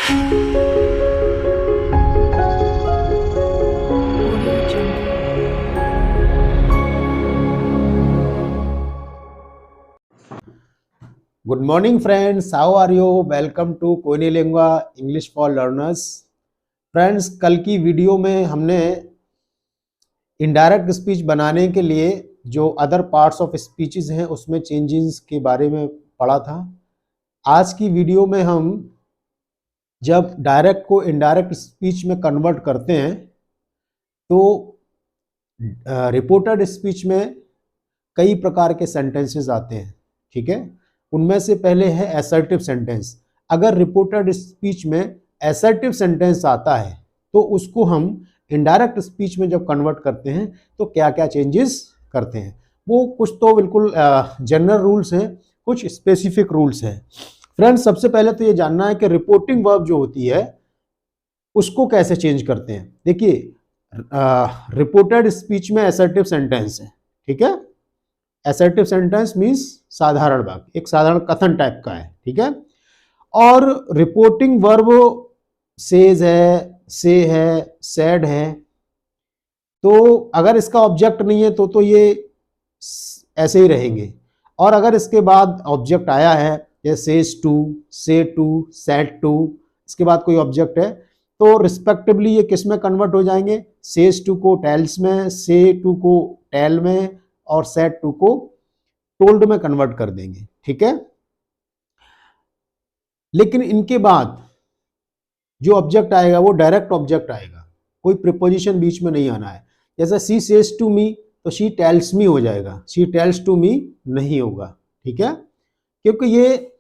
Good morning friends, how are you? Welcome to कोइनी lingua English for learners. Friends, कल की video में हमने इनडायरेक्ट स्पीच बनाने के लिए जो अदर पार्ट्स ऑफ स्पीचेस हैं उसमें चेंजेस के बारे में पढ़ा था। आज की वीडियो में हम जब डायरेक्ट को इनडायरेक्ट स्पीच में कन्वर्ट करते हैं तो रिपोर्टेड स्पीच में कई प्रकार के सेंटेंसेस आते हैं, ठीक है। उनमें से पहले है असर्टिव सेंटेंस। अगर रिपोर्टेड स्पीच में असर्टिव सेंटेंस आता है तो उसको हम इनडायरेक्ट स्पीच में जब कन्वर्ट करते हैं तो क्या क्या चेंजेस करते हैं, वो कुछ तो बिल्कुल जनरल रूल्स हैं, कुछ स्पेसिफिक रूल्स हैं। फ्रेंड्स, सबसे पहले तो ये जानना है कि रिपोर्टिंग वर्ब जो होती है उसको कैसे चेंज करते हैं। देखिए, रिपोर्टेड स्पीच में असर्टिव सेंटेंस है, ठीक है। असर्टिव सेंटेंस मीन्स साधारण वाक्य, एक साधारण कथन टाइप का है, ठीक है। और रिपोर्टिंग वर्ब सेज है, से है, सेड है। तो अगर इसका ऑब्जेक्ट नहीं है तो ये ऐसे ही रहेंगे। और अगर इसके बाद ऑब्जेक्ट आया है, जैसे सेज टू, से टू, सेड टू, इसके बाद कोई ऑब्जेक्ट है तो रिस्पेक्टिवली ये किस में कन्वर्ट हो जाएंगे? सेज टू को टेल्स में, से टू को टेल में और सेड टू को टोल्ड में कन्वर्ट कर देंगे, ठीक है। लेकिन इनके बाद जो ऑब्जेक्ट आएगा वो डायरेक्ट ऑब्जेक्ट आएगा, कोई प्रीपोजिशन बीच में नहीं आना है। जैसे शी सेज टू मी तो शी टेल्स मी हो जाएगा, शी टेल्स टू मी नहीं होगा, ठीक है। क्योंकि ये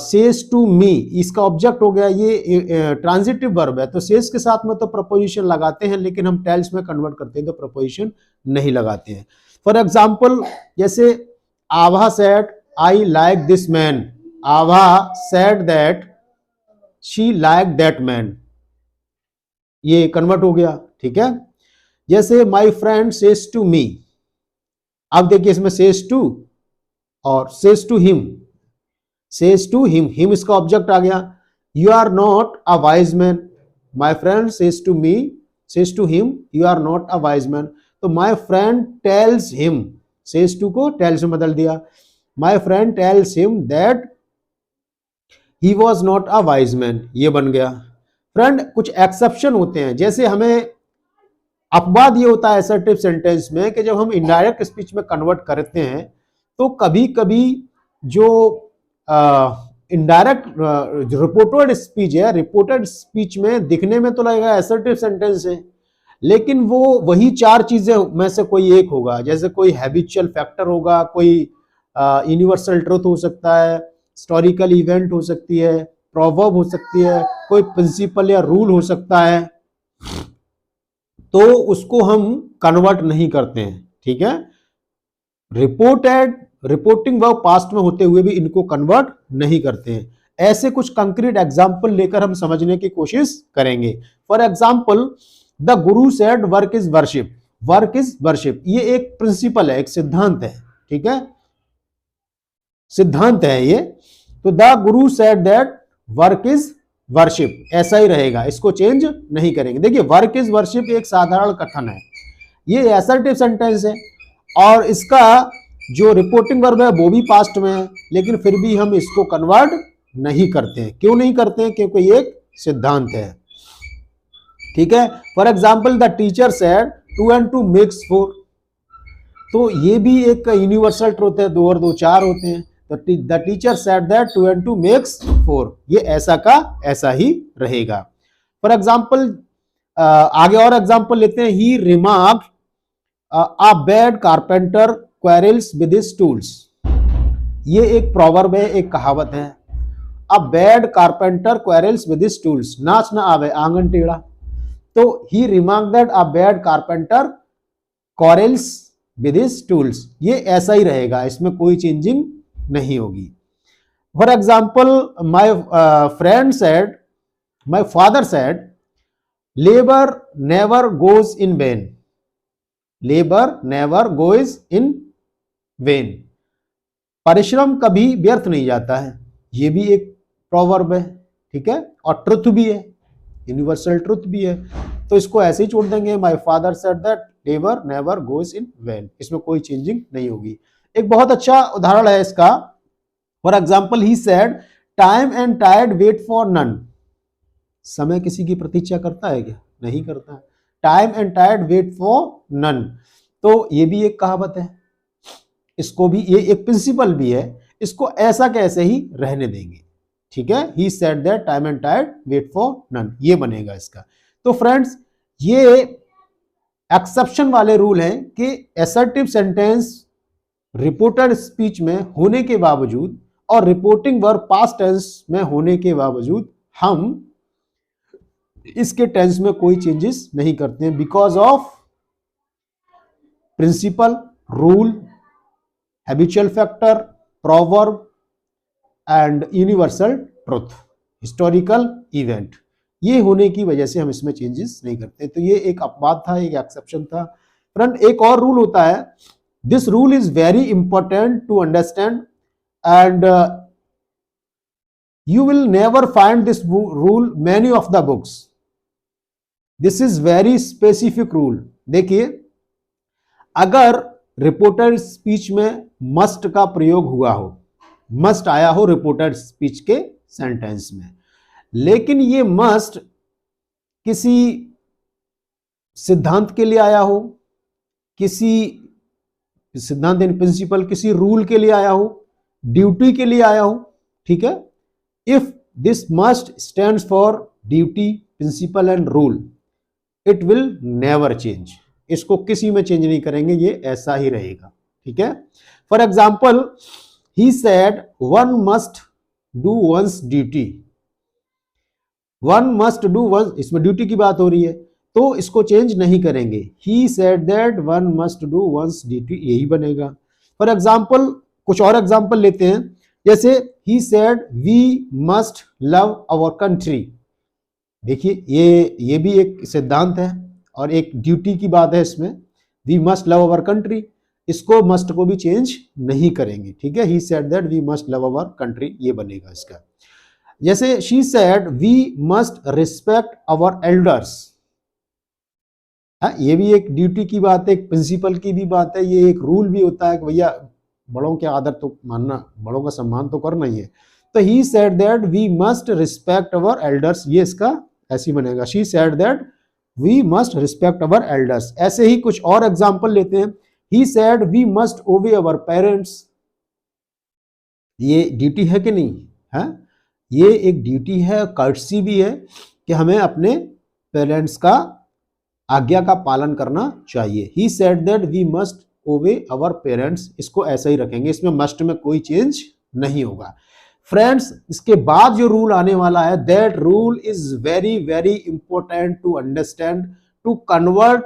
सेज टू मी इसका ऑब्जेक्ट हो गया, ये ट्रांजिटिव वर्ब है, तो सेज के साथ में तो प्रपोजिशन लगाते हैं, लेकिन हम टेल्स में कन्वर्ट करते हैं तो प्रपोजिशन नहीं लगाते हैं। फॉर एग्जाम्पल, जैसे Abha said I like this man, Abha said that she like that man, ये कन्वर्ट हो गया, ठीक है। जैसे my friend says to me, अब देखिए इसमें सेज टू और says to him, says to him, him इसका ऑब्जेक्ट आ गया। You are not a wise man, my friend says to me, says to him you are not a wise man, तो my friend tells him, says to को tales में बदल दिया, माई friend tells him that he was not a wise man, ये बन गया। Friend, कुछ exception होते हैं, जैसे हमें अपवाद ये होता है असर्टिव सेंटेंस में कि जब हम इनडायरेक्ट स्पीच में कन्वर्ट करते हैं तो कभी कभी जो इनडायरेक्ट रिपोर्टेड स्पीच है, रिपोर्टेड स्पीच में दिखने में तो लगेगा असर्टिव सेंटेंस है, लेकिन वो वही चार चीजें में से कोई एक होगा। जैसे कोई हैबिचुअल फैक्टर होगा, कोई यूनिवर्सल ट्रुथ हो सकता है, हिस्टोरिकल इवेंट हो सकती है, प्रोवर्ब हो सकती है, कोई प्रिंसिपल या रूल हो सकता है, तो उसको हम कन्वर्ट नहीं करते हैं, ठीक है। रिपोर्टिंग वर्ब पास्ट में होते हुए भी इनको कन्वर्ट नहीं करते हैं। ऐसे कुछ कंक्रीट एग्जाम्पल लेकर हम समझने की कोशिश करेंगे। For example, the Guru said work is worship, work is worship, ये एक प्रिंसिपल है, एक सिद्धांत है, ठीक है, सिद्धांत है ये। तो the Guru said that work is worship, ऐसा ही रहेगा, इसको चेंज नहीं करेंगे। देखिए, वर्क इज वर्शिप एक साधारण कथन है, ये असर्टिव सेंटेंस है और इसका जो रिपोर्टिंग वर्ब है वो भी पास्ट में है, लेकिन फिर भी हम इसको कन्वर्ट नहीं करते हैं। क्यों नहीं करते हैं? क्योंकि ये एक सिद्धांत है, ठीक है। For example, the teacher said 2 and 2 makes 4, तो ये भी एक यूनिवर्सल ट्रुथ है, 2 और 2 4 होते हैं, तो the teacher said that 2 and 2 makes 4, ये ऐसा का ऐसा ही रहेगा। फॉर एग्जाम्पल, आगे और एग्जाम्पल लेते हैं। He remarked a bad carpenter quarrels with his tools, ये एक प्रोवर्ब है, एक कहावत है। A bad carpenter quarrels with his tools, नाच ना आवे आंगन टेढ़ा, तो he remarked that a bad carpenter quarrels with his tools, ये ऐसा ही रहेगा, इसमें कोई चेंजिंग नहीं होगी। For example, my friend said, my father said labour never goes in vain, labour never goes in when, परिश्रम कभी व्यर्थ नहीं जाता है, ये भी एक प्रोवर्ब है, ठीक है, और ट्रुथ भी है, यूनिवर्सल ट्रुथ भी है, तो इसको ऐसे ही छोड़ देंगे। My father said that never never goes in vain, इसमें कोई चेंजिंग नहीं होगी। एक बहुत अच्छा उदाहरण है इसका, for example he said time and टायर्ड वेट फॉर नन, समय किसी की प्रतीक्षा करता है क्या? नहीं करता है। टाइम एंड टायर्ड वेट फॉर नन, तो ये भी एक कहावत है, इसको भी, ये एक प्रिंसिपल भी है, इसको ऐसा कैसे ही रहने देंगे, ठीक है। He said that time and टायर्ड वेट फॉर नन, ये बनेगा इसका। तो फ्रेंड्स, ये एक्सेप्शन वाले रूल हैं कि असर्टिव सेंटेंस रिपोर्टेड स्पीच में होने के बावजूद और रिपोर्टिंग वर्ब पास्ट टेंस में होने के बावजूद हम इसके टेंस में कोई चेंजेस नहीं करते हैं, because of principle, rule, habitual factor, proverb and universal truth, historical event, ये होने की वजह से हम इसमें चेंजेस नहीं करते। तो ये एक अपवाद था, एक एक्सेप्शन था। फ्रेंड, एक और रूल होता है, this rule is very important to understand and you will never find this rule many of the books. This is very specific rule. देखिए, अगर रिपोर्टेड स्पीच में मस्ट का प्रयोग हुआ हो, मस्ट आया हो रिपोर्टेड स्पीच के सेंटेंस में, लेकिन ये मस्ट किसी सिद्धांत के लिए आया हो, किसी सिद्धांत यानी प्रिंसिपल, किसी रूल के लिए आया हो, ड्यूटी के लिए आया हो, ठीक है। If this must stands for duty, principle and rule, it will never change. इसको किसी में चेंज नहीं करेंगे, ये ऐसा ही रहेगा, ठीक है। For example, he said one must do one's duty. One must do one, इसमें ड्यूटी की बात हो रही है, तो इसको चेंज नहीं करेंगे। He said that one must do one's duty, यही बनेगा। फॉर एग्जाम्पल, कुछ और एग्जाम्पल लेते हैं, जैसे he said we must love our country। देखिए, ये भी एक सिद्धांत है और एक ड्यूटी की बात है इसमें, we must love our country, इसको मस्ट को भी चेंज नहीं करेंगे, ठीक है। he said that we must love our country, ये बनेगा इसका। जैसे she said we must respect our elders, ये भी एक ड्यूटी की बात है, एक प्रिंसिपल की भी बात है, ये एक रूल भी होता है कि भैया बड़ों के आदर तो मानना, बड़ों का सम्मान तो करना ही है। तो he said that we must respect our elders, ये इसका ऐसी बनेगा, she said that we must respect our elders. ऐसे ही कुछ और एग्जांपल लेते हैं, he said we must obey our parents, ये ड्यूटी है कि नहीं है? ये एक ड्यूटी है, कर्टसी भी है कि हमें अपने पेरेंट्स का आज्ञा का पालन करना चाहिए। He said that we must obey our parents, इसको ऐसा ही रखेंगे, इसमें मस्ट में कोई चेंज नहीं होगा। फ्रेंड्स, इसके बाद जो रूल आने वाला है, that rule is very very important to understand, to convert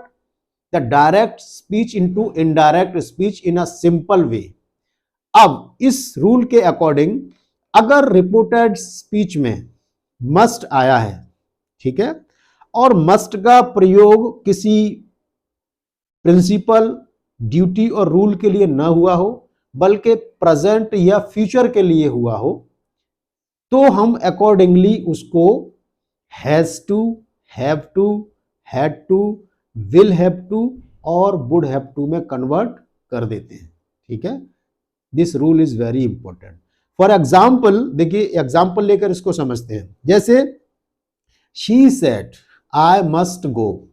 the direct speech into indirect speech in a simple way. अब इस रूल के अकॉर्डिंग अगर रिपोर्टेड स्पीच में मस्ट आया है, ठीक है, और मस्ट का प्रयोग किसी प्रिंसिपल, ड्यूटी और रूल के लिए ना हुआ हो, बल्कि प्रेजेंट या फ्यूचर के लिए हुआ हो, तो हम अकॉर्डिंगली उसको has to, have to, had to, will have to और वुड हैव टू में कन्वर्ट कर देते हैं, ठीक है। This rule is very important. For example, देखिए एग्जाम्पल लेकर इसको समझते हैं। जैसे she said I must go,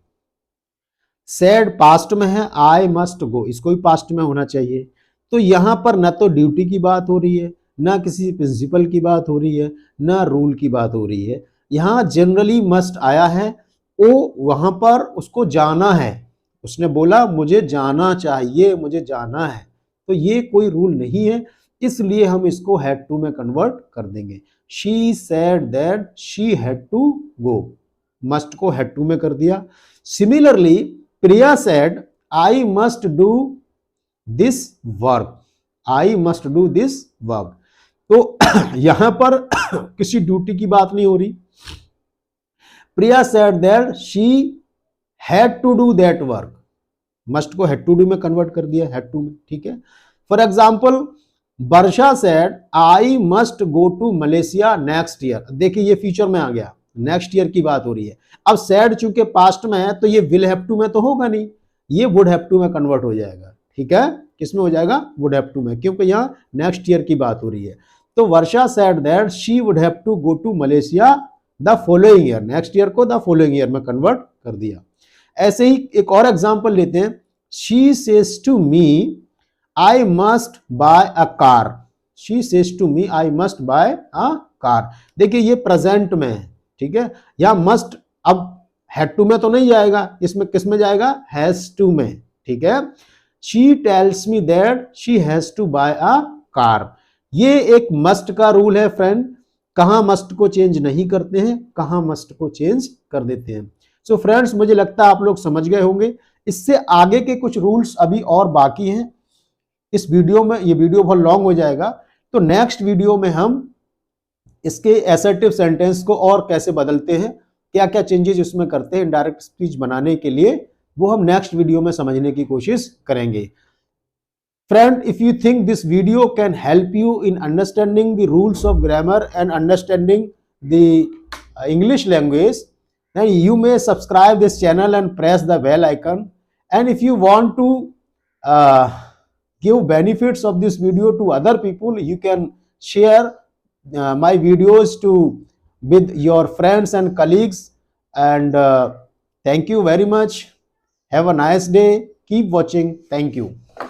said past में है, आई मस्ट गो, इसको भी पास्ट में होना चाहिए। तो यहां पर ना तो ड्यूटी की बात हो रही है, ना किसी प्रिंसिपल की बात हो रही है, ना रूल की बात हो रही है। यहां जनरली मस्ट आया है, वो वहां पर उसको जाना है, उसने बोला मुझे जाना चाहिए, मुझे जाना है, तो ये कोई रूल नहीं है, इसलिए हम इसको हैड टू में कन्वर्ट कर देंगे। She said that she had to go, must को हैड टू में कर दिया। Similarly Priya said I must do this work, I must do this work, तो यहां पर किसी ड्यूटी की बात नहीं हो रही। Priya said that she had to do that work, must को हैड टू डू में कन्वर्ट कर दिया, हैड टू में, ठीक है। For example Varsha said I must go to Malaysia next year. देखिए ये फ्यूचर में आ गया, नेक्स्ट ईयर की बात हो रही है। अब सेड चूंकि पास्ट में है तो ये विल हैव टू में तो होगा नहीं, ये वुड हैव टू में कन्वर्ट हो जाएगा। ठीक है, किस में हो जाएगा? वुड हैव टू में, क्योंकि यहाँ नेक्स्ट ईयर की बात हो रही है। तो Varsha said that she would have to go to Malaysia the following year, next year को द फॉलोइंग ईयर में कन्वर्ट कर दिया। ऐसे ही एक और एग्जांपल लेते हैं। She says to me I must buy a car, she says to me I must buy a car. देखिए ये प्रेजेंट में है, ठीक है, या मस्ट अब हैड टू में तो नहीं जाएगा, इसमें किस में जाएगा? हैज टू में। ठीक है, she tells me that she has to buy a car. ये एक मस्ट का रूल है फ्रेंड, कहां मस्ट को चेंज नहीं करते हैं, कहां मस्ट को चेंज कर देते हैं। सो फ्रेंड्स मुझे लगता है आप लोग समझ गए होंगे। इससे आगे के कुछ रूल्स अभी और बाकी हैं इस वीडियो में, ये वीडियो बहुत लॉन्ग हो जाएगा, तो नेक्स्ट वीडियो में हम इसके असर्टिव सेंटेंस को और कैसे बदलते हैं, क्या क्या चेंजेस उसमें करते हैं इनडायरेक्ट स्पीच बनाने के लिए, वो हम नेक्स्ट वीडियो में समझने की कोशिश करेंगे। Friend, if you think this video can help you in understanding the rules of grammar and understanding the English language, then you may subscribe this channel and press the bell icon. And if you want to give benefits of this video to other people, you can share my videos with your friends and colleagues. And thank you very much. Have a nice day. Keep watching. Thank you.